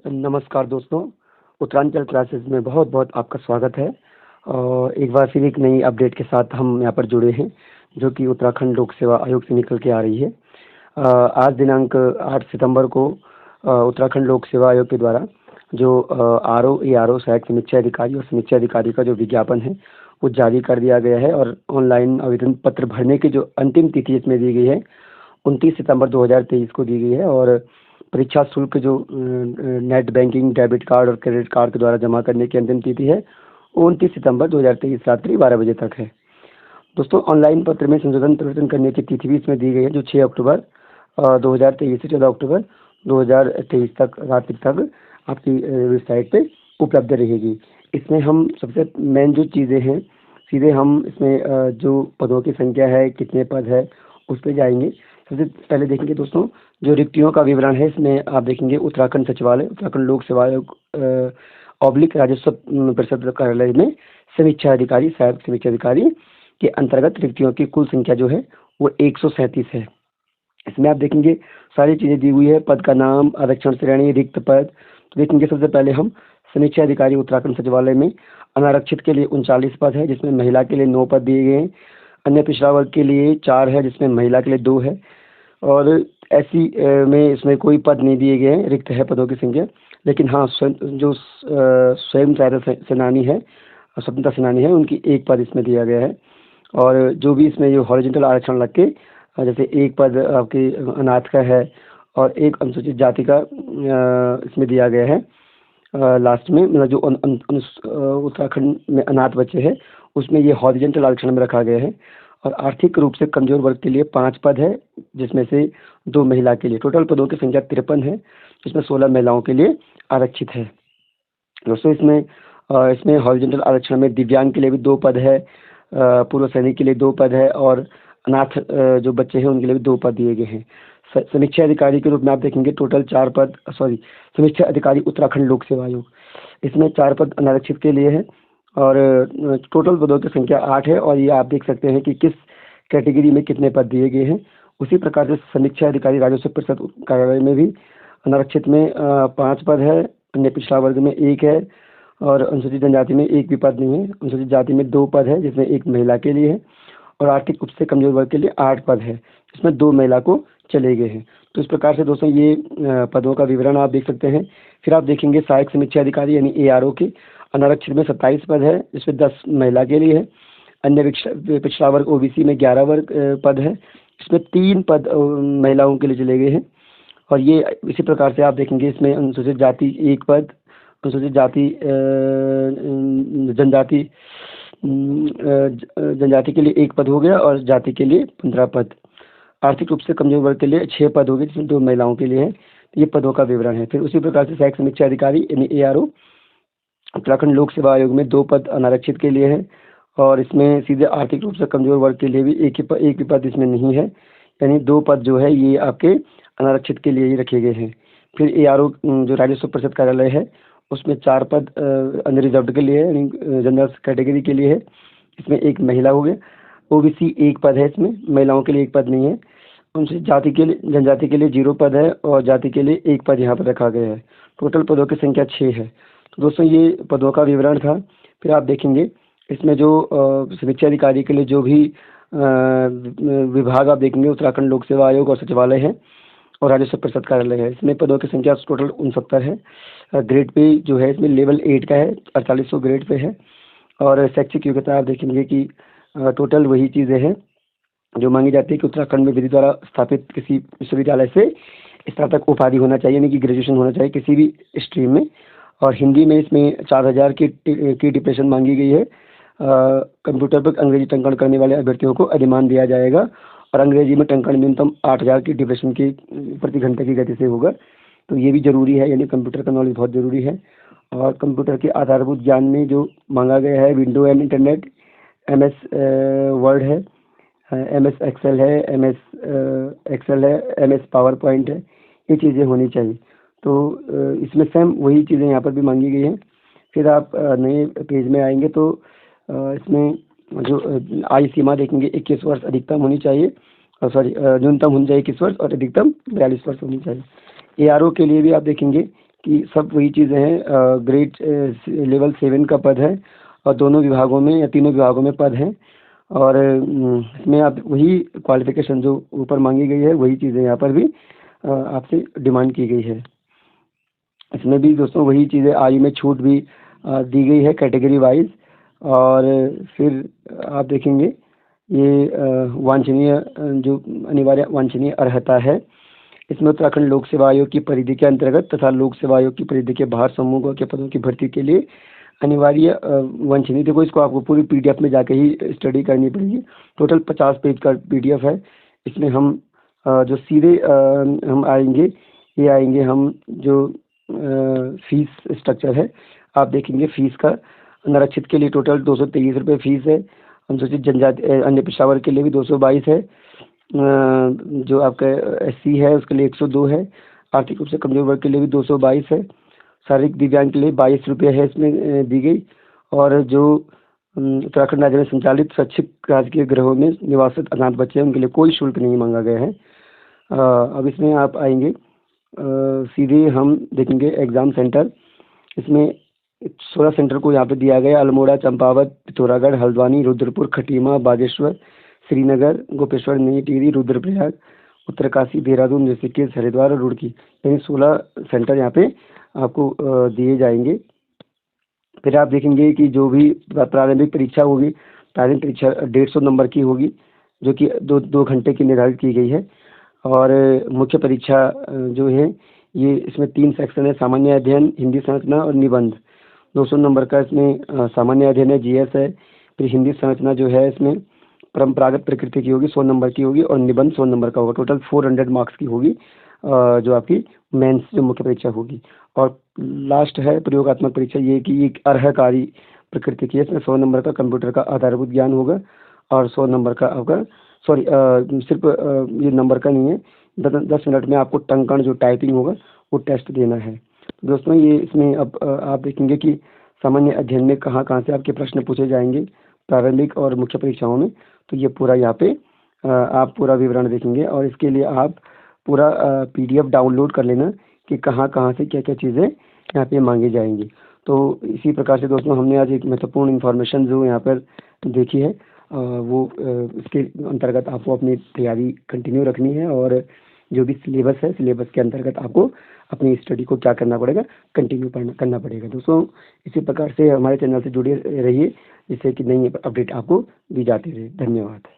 नमस्कार दोस्तों, उत्तरांचल क्लासेस में बहुत बहुत आपका स्वागत है। और एक बार फिर एक नई अपडेट के साथ हम यहाँ पर जुड़े हैं, जो कि उत्तराखंड लोक सेवा आयोग से निकल के आ रही है। आज दिनांक 8 सितंबर को उत्तराखंड लोक सेवा आयोग के द्वारा जो ARO सहायक समीक्षा अधिकारी और समीक्षा अधिकारी का जो विज्ञापन है वो जारी कर दिया गया है। और ऑनलाइन आवेदन पत्र भरने की जो अंतिम तिथि इसमें दी गई है 29 सितंबर 2023 को दी गई है। और परीक्षा शुल्क जो नेट बैंकिंग, डेबिट कार्ड और क्रेडिट कार्ड के द्वारा जमा करने की अंतिम तिथि है 29 सितंबर 2023 रात्रि 12 बजे तक है। दोस्तों, ऑनलाइन पत्र में संशोधन परिवर्तन करने की तिथि भी इसमें दी गई है, जो 6 अक्टूबर 2023 से 14 अक्टूबर 2023 तक रात्रि तक आपकी वेबसाइट पे उपलब्ध रहेगी। इसमें हम सबसे मेन जो चीज़ें हैं, सीधे हम इसमें जो पदों की संख्या है, कितने पद है, उस पर जाएंगे। सबसे पहले देखेंगे दोस्तों, जो रिक्तियों का विवरण है इसमें आप देखेंगे उत्तराखंड सचिवालय, उत्तराखंड लोक सेवा आयोग राजस्व परिषद कार्यालय में समीक्षा अधिकारी, सहायक समीक्षा अधिकारी के अंतर्गत रिक्तियों की कुल संख्या जो है वो 137 है। इसमें आप देखेंगे सारी चीज़ें दी हुई है, पद का नाम, आरक्षण श्रेणी, रिक्त पद। तो देखेंगे सबसे पहले हम समीक्षा अधिकारी उत्तराखंड सचिवालय में अनारक्षित के लिए 39 पद है, जिसमें महिला के लिए 9 पद दिए गए हैं। अन्य पिछड़ा वर्ग के लिए 4 है, जिसमें महिला के लिए 2 है। और ऐसी में इसमें कोई पद नहीं दिए गए हैं, रिक्त है पदों की संख्या। लेकिन हाँ, जो स्वयं सहायता सेनानी है, स्वतंत्रता सेनानी है, उनकी 1 पद इसमें दिया गया है। और जो भी इसमें जो हॉरिजॉन्टल आरक्षण लग के जैसे 1 पद आपके अनाथ का है और 1 अनुसूचित जाति का इसमें दिया गया है लास्ट में, मतलब जो उत्तराखंड में अनाथ बच्चे हैं उसमें ये हॉरिजॉन्टल आरक्षण में रखा गया है। और आर्थिक रूप से कमजोर वर्ग के लिए 5 पद है, जिसमें से 2 महिला के लिए। टोटल पदों की संख्या 53 है, जिसमें 16 महिलाओं के लिए आरक्षित है। दोस्तों, इसमें हॉरिजॉन्टल आरक्षण में दिव्यांग के लिए भी 2 पद है, पूर्व सैनिक के लिए 2 पद है, और अनाथ जो बच्चे हैं उनके लिए भी 2 पद दिए गए हैं। समीक्षा अधिकारी के रूप में आप देखेंगे टोटल 4 पद, समीक्षा अधिकारी उत्तराखंड लोक सेवा आयोग, इसमें 4 पद अनारक्षित के लिए है। और टोटल पदों की संख्या 8 है। और ये आप देख सकते हैं कि किस कैटेगरी में कितने पद दिए गए हैं। उसी प्रकार से समीक्षा अधिकारी राजस्व परिषद कार्यालय में भी अनारक्षित में 5 पद है, अन्य पिछड़ा वर्ग में 1 है, और अनुसूचित जनजाति में 1 भी पद नहीं है। अनुसूचित जाति में 2 पद है, जिसमें 1 महिला के लिए है। और आर्थिक रूप से कमजोर वर्ग के लिए 8 पद है, जिसमें 2 महिला को चले गए हैं। तो इस प्रकार से दोस्तों ये पदों का विवरण आप देख सकते हैं। फिर आप देखेंगे सहायक समीक्षा अधिकारी यानी ARO के अनारक्षित में 27 पद है, जिसमें 10 महिला के लिए है। अन्य पिछड़ा वर्ग OBC में 11 पद है, इसमें 3 पद महिलाओं के लिए चले गए हैं। और ये इसी प्रकार से आप देखेंगे इसमें अनुसूचित जाति 1 पद, अनुसूचित जाति जनजाति के लिए 1 पद हो गया, और जाति के लिए 15 पद। आर्थिक रूप से कमजोर वर्ग के लिए 6 पद हो गए, जिसमें 2 महिलाओं के लिए है। ये पदों का विवरण है। फिर उसी प्रकार से सहायक समीक्षा अधिकारी यानी ARO उत्तराखंड लोक सेवा आयोग में 2 पद अनारक्षित के लिए है। और इसमें सीधे आर्थिक रूप से कमजोर वर्ग के लिए भी एक भी पद इसमें नहीं है, यानी 2 पद जो है ये आपके अनारक्षित के लिए ही रखे गए हैं। फिर ARO जो राजस्व परिषद कार्यालय है उसमें 4 पद अनरिजर्व्ड के लिए है, यानी जनरल कैटेगरी के लिए है। इसमें 1 महिला हो गया। OBC 1 पद है, इसमें महिलाओं के लिए 1 पद नहीं है। उनसे जाति के लिए, जनजाति के लिए 0 पद है, और जाति के लिए 1 पद यहाँ पर रखा गया है। टोटल पदों की संख्या 6 है। तो दोस्तों ये पदों का विवरण था। फिर आप देखेंगे इसमें जो समीक्षा अधिकारी के लिए जो भी विभाग आप देखेंगे उत्तराखंड लोक सेवा आयोग और सचिवालय है और राजस्व परिषद कार्यालय है। इसमें पदों की संख्या टोटल 69 है। ग्रेड पे जो है इसमें लेवल 8 का है, 4800 ग्रेड पे है। और शैक्षिक योग्यता आप देखेंगे कि टोटल वही चीज़ें हैं जो मांगी जाती है कि उत्तराखंड में विधि द्वारा स्थापित किसी विश्वविद्यालय से स्नातक उपाधि होना चाहिए, यानी कि ग्रेजुएशन होना चाहिए किसी भी स्ट्रीम में। और हिंदी में इसमें 4000 की डिप्रेशन मांगी गई है। कंप्यूटर पर अंग्रेजी टंकण करने वाले अभ्यर्थियों को अधिमान दिया जाएगा, और अंग्रेजी में टंकण न्यूनतम 8000 की डिप्रेशन की प्रति घंटे की गति से होगा। तो ये भी ज़रूरी है, यानी कंप्यूटर का नॉलेज बहुत ज़रूरी है। और कंप्यूटर के आधारभूत ज्ञान में जो मांगा गया है window and internet, MS word है, MS एक्सेल है, MS पावर पॉइंट है, ये चीज़ें होनी चाहिए। तो इसमें सेम वही चीज़ें यहाँ पर भी मांगी गई हैं। फिर आप नए पेज में आएंगे तो इसमें जो आयु सीमा देखेंगे 21 वर्ष अधिकतम होनी चाहिए, न्यूनतम होनी चाहिए 21 वर्ष, और अधिकतम 42 वर्ष होनी चाहिए। ARO के लिए भी आप देखेंगे कि सब वही चीज़ें हैं। ग्रेड लेवल 7 का पद है और दोनों विभागों में या तीनों विभागों में पद हैं। और इसमें आप वही क्वालिफिकेशन जो ऊपर मांगी गई है वही चीज़ें यहाँ पर भी आपसे डिमांड की गई है। इसमें भी दोस्तों वही चीज़ें, आयु में छूट भी दी गई है कैटेगरी वाइज। और फिर आप देखेंगे ये वांछनीय जो अनिवार्य वांछनीय अर्हता है, इसमें उत्तराखंड लोक सेवा आयोग की परिधि के अंतर्गत तथा लोक सेवा आयोग की परिधि के बाहर समूहों के पदों की भर्ती के लिए अनिवार्य वांछनीय, देखो इसको आपको पूरी पीडीएफ में जाके ही स्टडी करनी पड़ेगी। टोटल 50 पेज का पीडीएफ है। इसमें हम जो सीधे हम आएंगे, ये आएंगे हम जो फीस स्ट्रक्चर है, आप देखेंगे फीस का नरक्षित के लिए टोटल 223 रुपये फीस है। अनुसूचित जनजाति अन्य पेशावर के लिए भी 222 है। जो आपका एससी है उसके लिए 102 है। आर्थिक रूप से कमजोर वर्ग के लिए भी 222 है। शारीरिक दिव्यांग के लिए 22 रुपये है इसमें दी गई। और जो उत्तराखंड राज्य में संचालित स्वैच्छिक राजकीय गृहों में निवासित अनाथ बच्चे हैं उनके लिए कोई शुल्क नहीं मांगा गया है। अब इसमें आप आएंगे सीधे हम देखेंगे एग्ज़ाम सेंटर। इसमें 16 सेंटर को यहाँ पे दिया गया। अल्मोड़ा, चंपावत, पिथौरागढ़, हल्द्वानी, रुद्रपुर, खटीमा, बागेश्वर, श्रीनगर, गोपेश्वर, नई टिहरी, रुद्रप्रयाग, उत्तरकाशी, देहरादून, ऋषिकेश, हरिद्वार और रुड़की, यानी 16 सेंटर यहाँ पे आपको दिए जाएंगे। फिर आप देखेंगे कि जो भी प्रारंभिक परीक्षा होगी, प्रारंभिक परीक्षा 150 नंबर की होगी, जो कि 2 घंटे की निर्धारित की गई है। और मुख्य परीक्षा जो है ये इसमें 3 सेक्शन है, सामान्य अध्ययन, हिंदी संरचना और निबंध। 200 नंबर का इसमें सामान्य अध्ययन है, जीएस है। फिर हिंदी संरचना जो है इसमें परंपरागत प्रकृति की होगी, 100 नंबर की होगी। और निबंध 100 नंबर का होगा। टोटल 400 मार्क्स की होगी जो आपकी मेंस जो मुख्य परीक्षा होगी। और लास्ट है प्रयोगात्मक परीक्षा, ये कि एक अर्हकारी प्रकृति की है। इसमें 100 नंबर का कंप्यूटर का आधारभूत ज्ञान होगा और 100 नंबर का आपका सिर्फ ये नंबर का नहीं है, 10 मिनट में आपको टंकण जो टाइपिंग होगा वो टेस्ट देना है। दोस्तों ये इसमें अब आप देखेंगे कि सामान्य अध्ययन में कहाँ कहाँ से आपके प्रश्न पूछे जाएंगे प्रारंभिक और मुख्य परीक्षाओं में, तो ये पूरा यहाँ पे आप पूरा विवरण देखेंगे। और इसके लिए आप पूरा पीडीएफ डाउनलोड कर लेना कि कहाँ कहाँ से क्या क्या चीज़ें यहाँ पे मांगी जाएंगी। तो इसी प्रकार से दोस्तों हमने आज एक महत्वपूर्ण इन्फॉर्मेशन जो यहाँ पर देखी है वो इसके अंतर्गत आपको अपनी तैयारी कंटिन्यू रखनी है। और जो भी सिलेबस है, सिलेबस के अंतर्गत आपको अपनी स्टडी को क्या करना पड़ेगा, कंटिन्यू करना पड़ेगा। दोस्तों इसी प्रकार से हमारे चैनल से जुड़े रहिए जिससे कि नई अपडेट आपको दी जाती रहे। धन्यवाद।